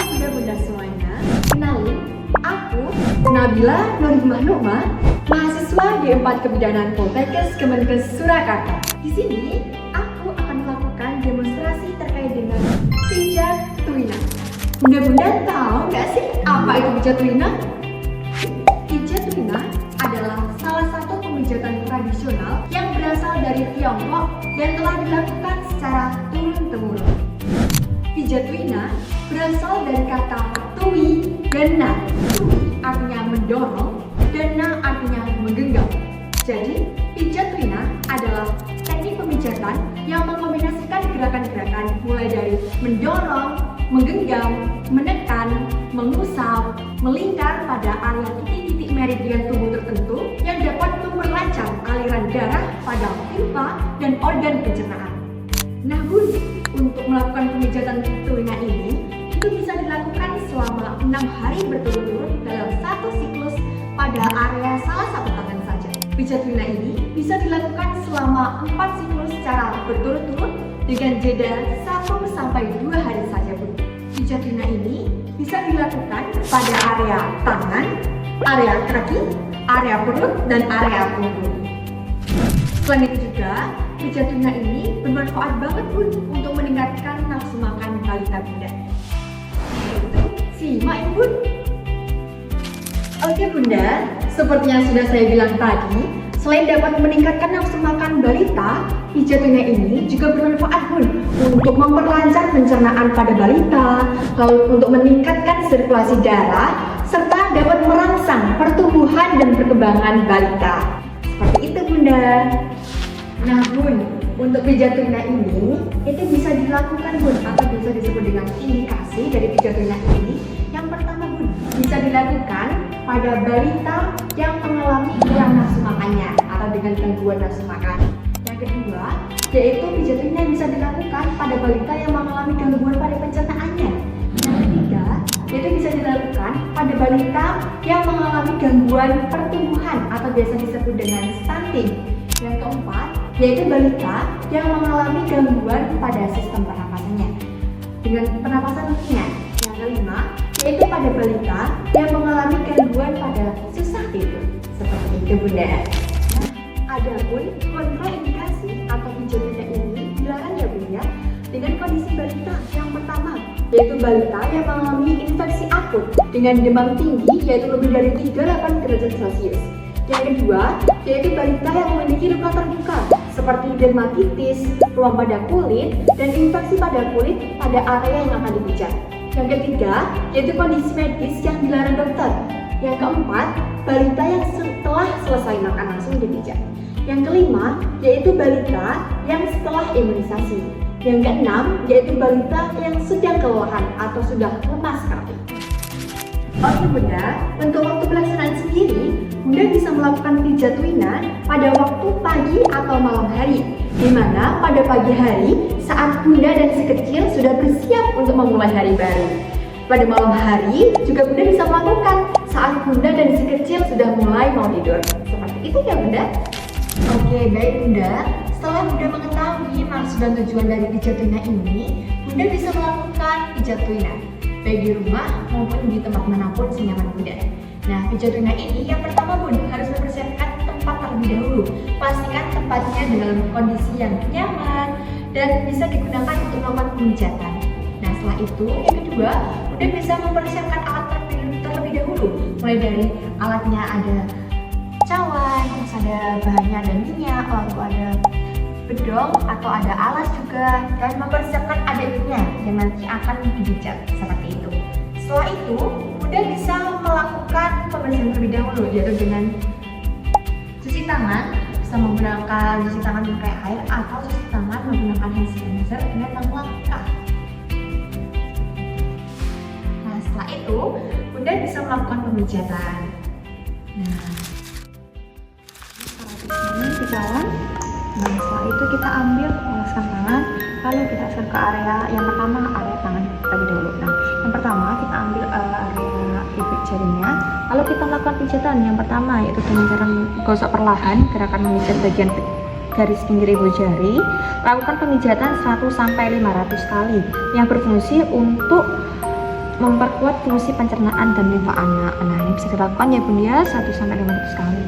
bunda-bunda semuanya, kenalin, aku Nabila Nurhimah Nukma, mahasiswa di 4 Kebidanan Poltekkes Kemenkes Surakarta. Di sini, aku akan melakukan demonstrasi terkait dengan pijat tuina. Bunda-bunda tahu nggak sih apa itu pijat tuina? Pijat tuina adalah salah satu pemijatan tradisional yang berasal dari Tiongkok dan telah dilakukan secara turun-temurun. Pijat tuina berasal dari kata tui dan na. Tui artinya mendorong dan na artinya menggenggam. Jadi, pijat tuina adalah teknik pemijatan yang mengkombinasikan gerakan-gerakan mulai dari mendorong, menggenggam, menekan, mengusap, melingkar pada area titik-titik meridian tubuh tertentu yang dapat memperlancar aliran darah pada limfa dan organ pencernaan. Nah Bun, untuk melakukan pemijatan tuina ini, itu bisa dilakukan selama 6 hari berturut-turut dalam satu siklus pada area salah satu tangan saja. Pijat tuina ini bisa dilakukan selama 4 siklus secara berturut-turut dengan jeda 1 sampai 2 hari saja Bun. Pijat tuina ini bisa dilakukan pada area tangan, area kaki, area perut, dan area punggung. Selain itu juga, pijat tuina ini bermanfaat banget Bun untuk meningkatkan nafsu makan balita bunda. Itu simak ya Bun. Oke Bunda, seperti yang sudah saya bilang tadi, selain dapat meningkatkan nafsu makan balita, pijat tuina ini juga bermanfaat Bun untuk memperlancar pencernaan pada balita, lalu untuk meningkatkan sirkulasi darah, serta dapat merangsang pertumbuhan dan perkembangan balita. Seperti itu Bunda. Nah Bun, untuk pijat tuina ini, itu bisa dilakukan Bun atau bisa disebut dengan indikasi dari pijat tuina ini. Yang pertama Bun, bisa dilakukan pada balita yang mengalami kurang nafsu makannya atau dengan gangguan nafsu makan. Yang kedua, yaitu pijat tuina bisa dilakukan pada balita yang mengalami gangguan pada pencernaannya. Yang ketiga, yaitu bisa dilakukan pada balita yang mengalami gangguan pertumbuhan atau biasa disebut dengan stunting. Yang keempat, yaitu balita yang mengalami gangguan pada sistem pernapasannya dengan pernapasan ringan. Yang kelima, yaitu pada balita yang mengalami gangguan pada susah tidur. Seperti itu Bunda. Nah, adapun kontraindikasi atau pijat tuina ini dilarang ya Bunda dengan kondisi balita yang pertama, yaitu balita yang mengalami infeksi akut dengan demam tinggi yaitu lebih dari 38 derajat Celcius. Yang kedua, yaitu balita yang memiliki luka terbuka seperti dermatitis, ruam pada kulit, dan infeksi pada kulit pada area yang akan dipijat. Yang ketiga, yaitu kondisi medis yang dilarang dokter. Yang keempat, balita yang setelah selesai makan langsung dipijat. Yang kelima, yaitu balita yang setelah imunisasi. Yang keenam, yaitu balita yang sedang kelelahan atau sudah lemas sekali. Oke Bunda, untuk waktu pelaksanaan sendiri, Bunda bisa melakukan pijat tuina pada waktu pagi atau malam hari, di mana pada pagi hari saat Bunda dan si kecil sudah bersiap untuk memulai hari baru. Pada malam hari juga Bunda bisa melakukan saat Bunda dan si kecil sudah mulai mau tidur. Seperti itu ya Bunda? Oke baik Bunda, setelah Bunda mengetahui maksud dan tujuan dari pijat tuina ini, Bunda bisa melakukan pijat tuina baik di rumah maupun di tempat manapun senyaman Bunda. Nah, pijat tuina ini yang pertama Bun harus mempersiapkan tempat terlebih dahulu. Pastikan tempatnya dalam kondisi yang nyaman dan bisa digunakan untuk melakukan pemijatan. Nah, setelah itu yang kedua, Bunda bisa mempersiapkan alat terlebih dahulu. Mulai dari alatnya ada cawan, terus ada bahannya ada minyak, lalu ada bedong atau ada alas juga, dan mempersiapkan adiknya yang nanti akan dipijat seperti itu. Setelah itu, Bunda bisa melakukan pembersihan terlebih dahulu, yaitu dengan cuci tangan, bisa menggunakan cuci tangan pakai air atau cuci tangan menggunakan hand sanitizer dengan langkah. Nah, setelah itu, Bunda bisa melakukan pemijatan. Nah, kawan. Nah, setelah itu kita ambil oleskan tangan, lalu kita oleskan ke area yang pertama, area tangan terlebih dahulu. Nah, yang pertama kita ambil area bibir jarinya, lalu kita melakukan pijatan. Yang pertama yaitu dengan cara menggosok perlahan, gerakan memijat bagian garis pinggir ibu jari. Lakukan pemijatan 100-500 kali yang berfungsi untuk memperkuat fungsi pencernaan dan limfa anak. Nah, ini bisa dilakukan ya Bun ya 1-500 kali.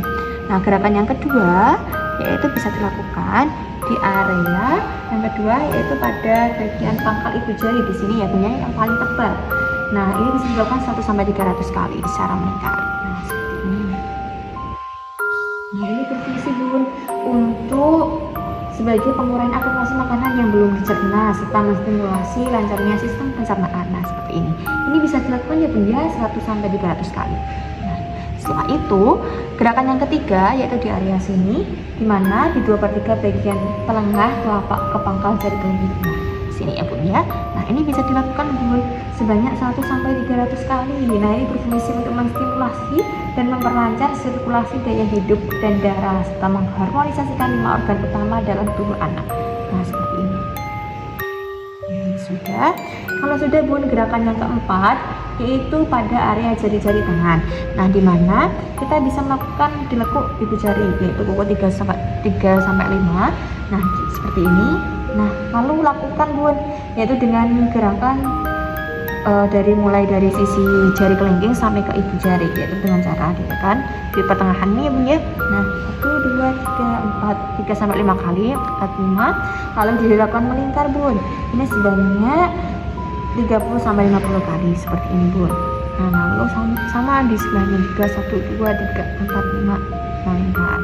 Nah, gerakan yang kedua yaitu bisa dilakukan di area yang kedua yaitu pada bagian pangkal ibu jari di sini ya Bun ya, yang paling tebal. Nah, ini bisa dilakukan 1-300 kali secara meningkat. Nah, seperti ini. Nah, ini berfungsi Bun untuk sebagai penguraian akumulasi makanan yang belum dicerna serta menstimulasi lancarnya sistem pencernaan. Nah, seperti ini. Ini bisa dilakukan ya Bun ya 100-300 kali. Nah, setelah itu, gerakan yang ketiga yaitu di area sini, di mana di 2/3 bagian tengah telapak ke pangkal jari kelingking. Nah, sini ya Bun ya. Nah, ini bisa dilakukan Bun sebanyak 100-300 kali. Nah, ini berfungsi untuk menstimulasi dan memperlancar sirkulasi daya hidup dan darah serta mengharmonisasikan 5 organ utama dalam tubuh anak. Nah, seperti ini. Sudah. Kalau sudah Bun, gerakan yang keempat yaitu pada area jari-jari tangan. Nah, di mana kita bisa melakukan dilekuk ibu jari yaitu pukul 3-5. Nah, seperti ini. Nah, lalu lakukan Bun yaitu dengan gerakan mulai dari sisi jari kelingking sampai ke ibu jari, yaitu dengan cara ditekan di pertengahan ini ya Bun ya. Nah, 1, 2, 3, 4, 3-5 kali, 4-5, lalu dilakukan melingkar Bun. Ini sebanyak 30-50 kali seperti ini Bun. Nah, lalu sama di sebelahnya juga 1, 2, 3, 4, 5 melingkar.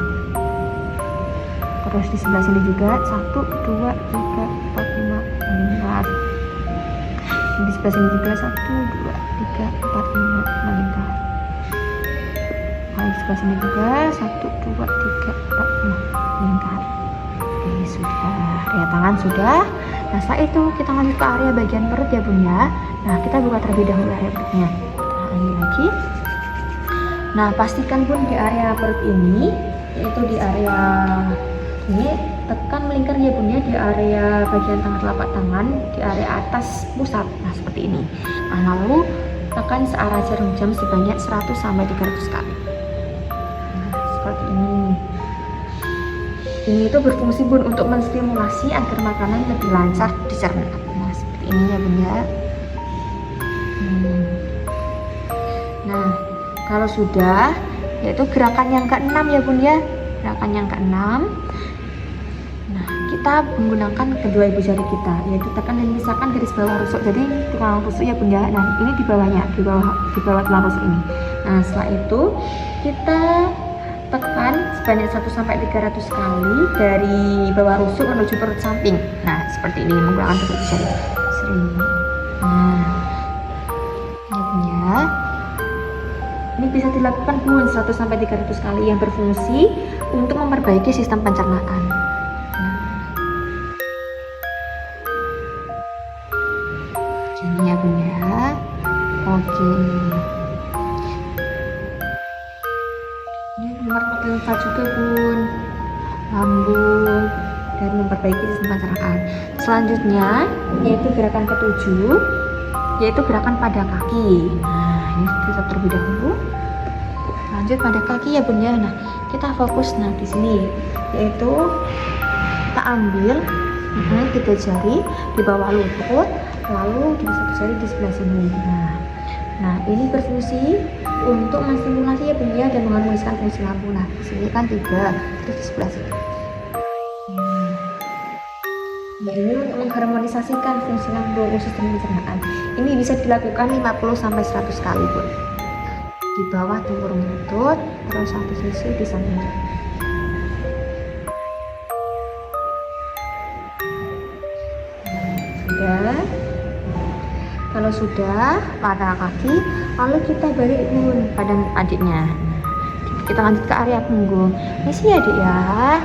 Terus di sebelah sini juga 1, 2, 3, 4, 5 melingkar. Di sebelah sini juga 1, 2, 3, 4, 5 melingkar. Nah, di sebelah sini juga 1, 2, 3, 4, 5 melingkar. Oke, sudah. Area tangan sudah. Nah, setelah itu kita lanjut ke area bagian perut ya Bun ya. Nah, kita buka terlebih dahulu area perutnya. Nah, ini lagi. Nah, pastikan Bun di area perut ini, yaitu di area ini, tekan melingkar ya Bun ya di area bagian tengah telapak tangan, di area atas pusat. Nah, seperti ini. Nah, lalu tekan searah jarum jam sebanyak 100-300 kali. Nah, seperti ini. Ini itu berfungsi Bun untuk menstimulasi agar makanan lebih lancar dicerna. Nah, seperti ini ya Bun ya. Nah, kalau sudah, yaitu gerakan yang ke-6 ya Bun ya. Gerakan yang ke-6. Kita menggunakan kedua ibu jari kita, yaitu tekan dan pisahkan garis bawah rusuk. Jadi tulang rusuk ya Bun ya. Nah, ini di bawahnya, di bawah tulang rusuk ini. Nah, setelah itu kita tekan sebanyak 1-300 kali dari bawah rusuk menuju perut samping. Nah, seperti ini menggunakan kedua ibu jari. Sering. Nah, ya Bun ya. Ini bisa dilakukan Bun 100-300 kali yang berfungsi untuk memperbaiki sistem pencernaan. Ini ya Bun ya. Oke. Ini memperkuat limfa juga Bun, lambung, dan memperbaiki sistem pencernaan. Selanjutnya yaitu gerakan ke-7, yaitu gerakan pada kaki. Nah, ini kita terlebih dahulu. Lanjut pada kaki ya Bun ya. Nah, kita fokus di sini, yaitu kita ambil 3 jari di bawah lutut, lalu di satu jari di sebelah sini. Nah, ini berfungsi untuk menstimulasi ya Bun ya dan mengharmoniskan fungsi lambung. Nah, di sini kan 3, terus di sebelah sini. Nah, ini untuk mengharmonisasikan fungsi lambung sistem pencernaan. Ini bisa dilakukan 50-100 kali Bun. Di bawah tempurung lutut, terus satu sisi di samping. Sudah. Kalau sudah pada kaki, lalu kita balik Bun pada adiknya. Kita lanjut ke area punggung. Ini sih adik ya.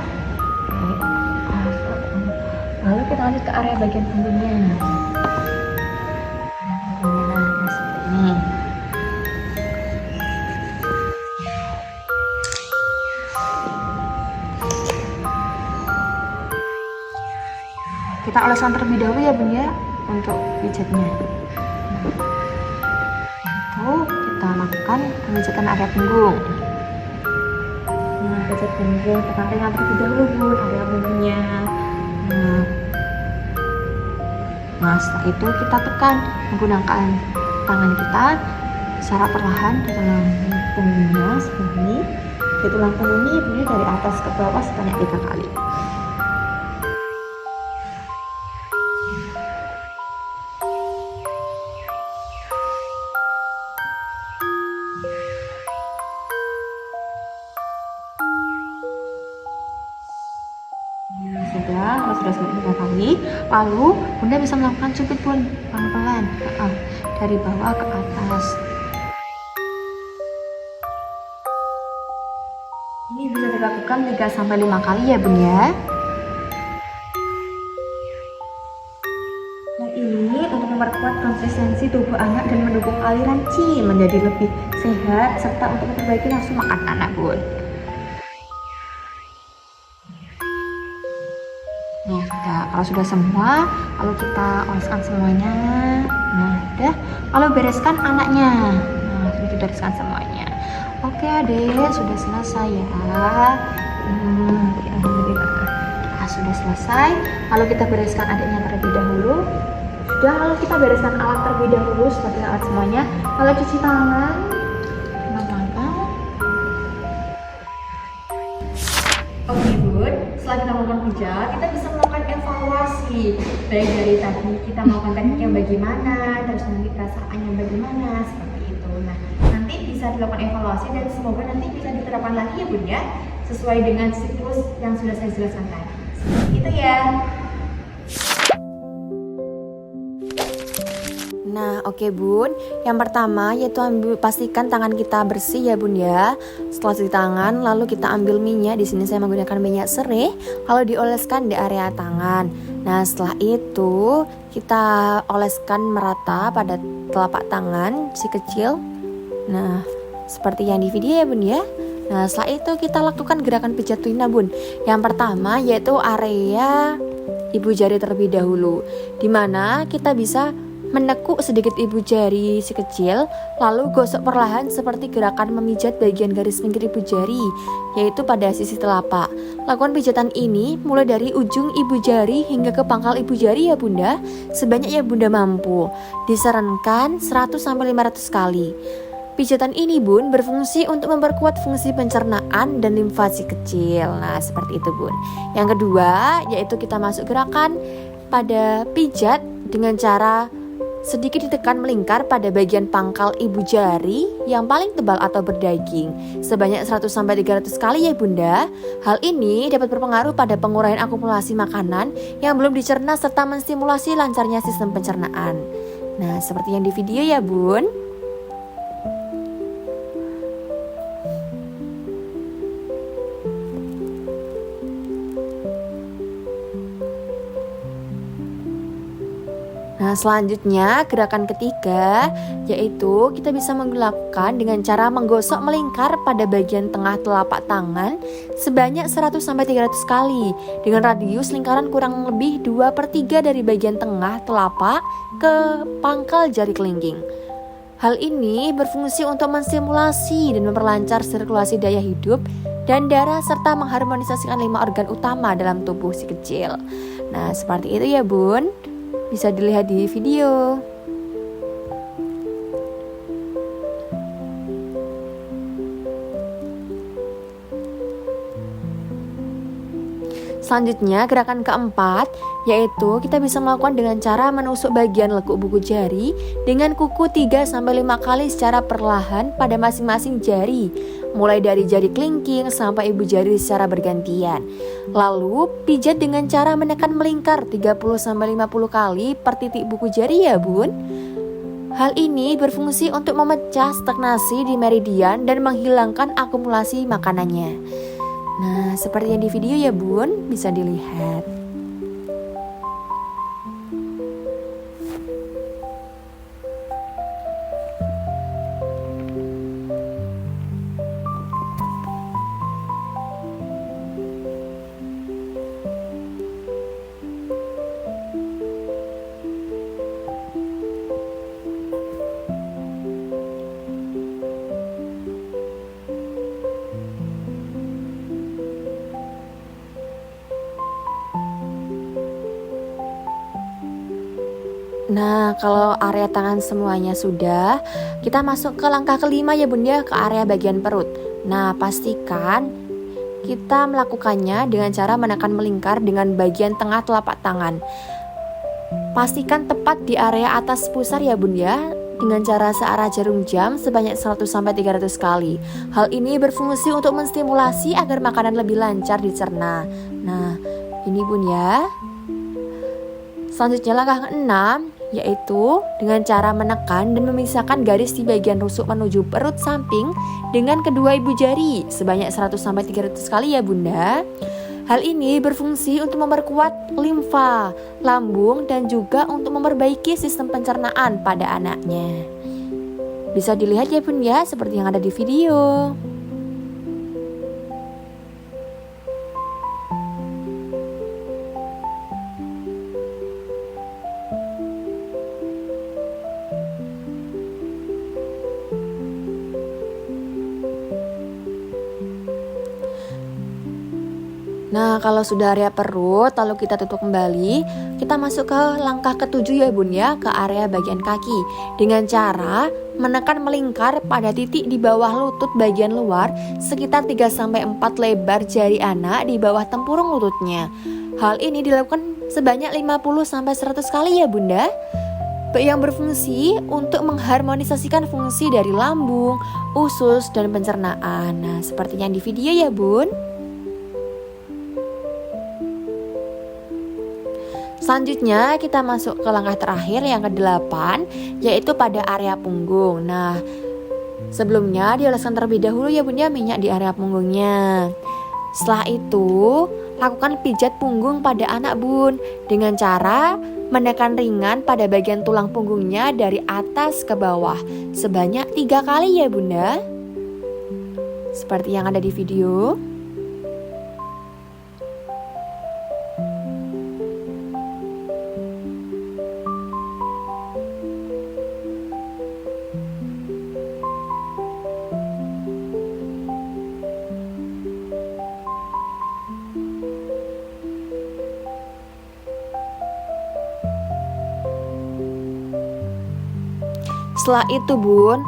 Lalu kita lanjut ke area bagian punggungnya. Nah, seperti ini. Kita oleskan terlebih dahulu ya Bun ya untuk pijatnya. Itu kita lakukan pemijatan area punggung. Nah, pijat punggung, tekan ringan terlebih dahulu Bun area punggungnya. Nah, setelah itu kita tekan menggunakan tangan kita secara perlahan di dalam punggungnya seperti ini. Di tulang punggung ini bunyi dari atas ke bawah sebanyak 3 kali. Kalau sudah sebanyak 3 kali, lalu Bunda bisa melakukan cubit pun pelan-pelan dari bawah ke atas. Ini bisa dilakukan 3-5 kali ya Bun ya. Nah ini untuk memperkuat konsistensi tubuh anak dan mendukung aliran qi menjadi lebih sehat serta untuk memperbaiki nafsu makan anak Bun. Nah, kalau sudah semua, lalu kita oleskan semuanya. Nah, udah. Lalu bereskan anaknya. Nah, sudah dibereskan semuanya. Oke, Adik, sudah selesai ya. Nah, sudah selesai. Lalu kita bereskan adiknya terlebih dahulu. Sudah, lalu kita bereskan alat terlebih dahulu seperti alat semuanya. Lalu cuci tangan. Oke Bun, setelah kita melakukan pijat, kita bisa melakukan evaluasi. Baik dari tadi kita melakukan teknik yang bagaimana, terus nanti perasaannya bagaimana, seperti itu. Nah, nanti bisa dilakukan evaluasi dan semoga nanti bisa diterapkan lagi ya Bun ya, sesuai dengan siklus yang sudah saya jelaskan tadi. Seperti itu ya. Nah, oke Bun. Yang pertama yaitu pastikan tangan kita bersih ya Bun ya. Setelah cuci tangan, lalu kita ambil minyak. Di sini saya menggunakan minyak serai, lalu dioleskan di area tangan. Nah, setelah itu kita oleskan merata pada telapak tangan si kecil. Nah, seperti yang di video ya Bun ya. Nah, setelah itu kita lakukan gerakan pijat tuina Bun. Yang pertama yaitu area ibu jari terlebih dahulu, dimana kita bisa menekuk sedikit ibu jari si kecil, lalu gosok perlahan seperti gerakan memijat bagian garis pinggir ibu jari, yaitu pada sisi telapak. Lakukan pijatan ini mulai dari ujung ibu jari hingga ke pangkal ibu jari ya Bunda, sebanyak yang Bunda mampu. Disarankan 100-500 kali. Pijatan ini Bun berfungsi untuk memperkuat fungsi pencernaan dan limfa si kecil. Nah, seperti itu Bun. Yang kedua yaitu kita masuk gerakan pada pijat dengan cara sedikit ditekan melingkar pada bagian pangkal ibu jari yang paling tebal atau berdaging sebanyak 100-300 kali ya Bunda. Hal ini dapat berpengaruh pada penguraian akumulasi makanan yang belum dicerna serta menstimulasi lancarnya sistem pencernaan. Nah, seperti yang di video ya Bun. Nah, selanjutnya gerakan ketiga yaitu kita bisa melakukan dengan cara menggosok melingkar pada bagian tengah telapak tangan sebanyak 100-300 kali dengan radius lingkaran kurang lebih 2/3 dari bagian tengah telapak ke pangkal jari kelingking. Hal ini berfungsi untuk menstimulasi dan memperlancar sirkulasi daya hidup dan darah serta mengharmonisasikan 5 organ utama dalam tubuh si kecil. Nah, seperti itu ya Bun. Bisa dilihat di video. Selanjutnya gerakan keempat yaitu kita bisa melakukan dengan cara menusuk bagian lekuk buku jari dengan kuku 3-5 kali secara perlahan pada masing-masing jari, mulai dari jari kelingking sampai ibu jari secara bergantian. Lalu pijat dengan cara menekan melingkar 30-50 kali per titik buku jari ya Bun. Hal ini berfungsi untuk memecah stagnasi di meridian dan menghilangkan akumulasi makanannya. Nah, seperti yang di video ya Bun, bisa dilihat. Nah, kalau area tangan semuanya sudah, kita masuk ke langkah kelima ya bun ya, ke area bagian perut. Nah, pastikan kita melakukannya dengan cara menekan melingkar dengan bagian tengah telapak tangan. Pastikan tepat di area atas pusar ya bun ya, dengan cara searah jarum jam sebanyak 100-300 kali. Hal ini berfungsi untuk menstimulasi agar makanan lebih lancar dicerna. Nah, ini bun ya. Selanjutnya langkah ke-6, yaitu dengan cara menekan dan memisahkan garis di bagian rusuk menuju perut samping dengan kedua ibu jari sebanyak 100-300 kali ya bunda. Hal ini berfungsi untuk memperkuat limfa, lambung, dan juga untuk memperbaiki sistem pencernaan pada anaknya. Bisa dilihat ya bun ya, seperti yang ada di video. Nah, kalau sudah area perut, lalu kita tutup kembali, kita masuk ke langkah ke-7 ya bun ya, ke area bagian kaki. Dengan cara menekan melingkar pada titik di bawah lutut bagian luar, sekitar 3-4 lebar jari anak di bawah tempurung lututnya. Hal ini dilakukan sebanyak 50-100 kali ya bunda, yang berfungsi untuk mengharmonisasikan fungsi dari lambung, usus, dan pencernaan. Nah, seperti yang di video ya bun. Selanjutnya kita masuk ke langkah terakhir yang ke-8, yaitu pada area punggung. Nah, sebelumnya dioleskan terlebih dahulu ya bun ya minyak di area punggungnya. Setelah itu lakukan pijat punggung pada anak bun dengan cara menekan ringan pada bagian tulang punggungnya dari atas ke bawah sebanyak 3 kali ya bunda, seperti yang ada di video. Setelah itu bun,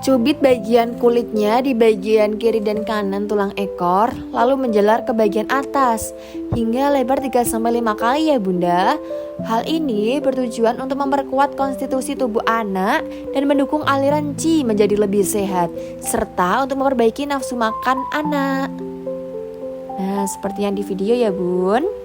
cubit bagian kulitnya di bagian kiri dan kanan tulang ekor, lalu menjalar ke bagian atas hingga lebar 3-5 kali ya bunda. Hal ini bertujuan untuk memperkuat konstitusi tubuh anak dan mendukung aliran qi menjadi lebih sehat, serta untuk memperbaiki nafsu makan anak. Nah, seperti yang di video ya bun.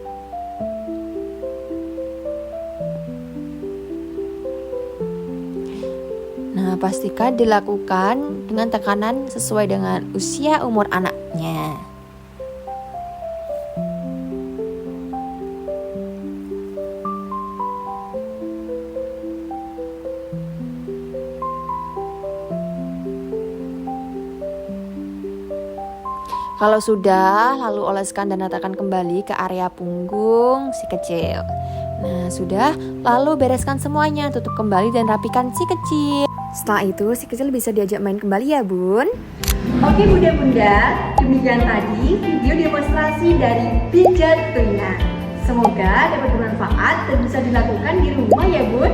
Nah, pastikan dilakukan dengan tekanan sesuai dengan usia umur anaknya. Kalau sudah, lalu oleskan dan ratakan kembali ke area punggung si kecil. Nah, sudah, lalu bereskan semuanya, tutup kembali dan rapikan si kecil. Setelah itu si kecil bisa diajak main kembali ya bun. Oke bunda-bunda, demikian tadi video demonstrasi dari pijat telinga. Semoga dapat bermanfaat dan bisa dilakukan di rumah ya bun.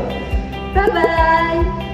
Bye-bye.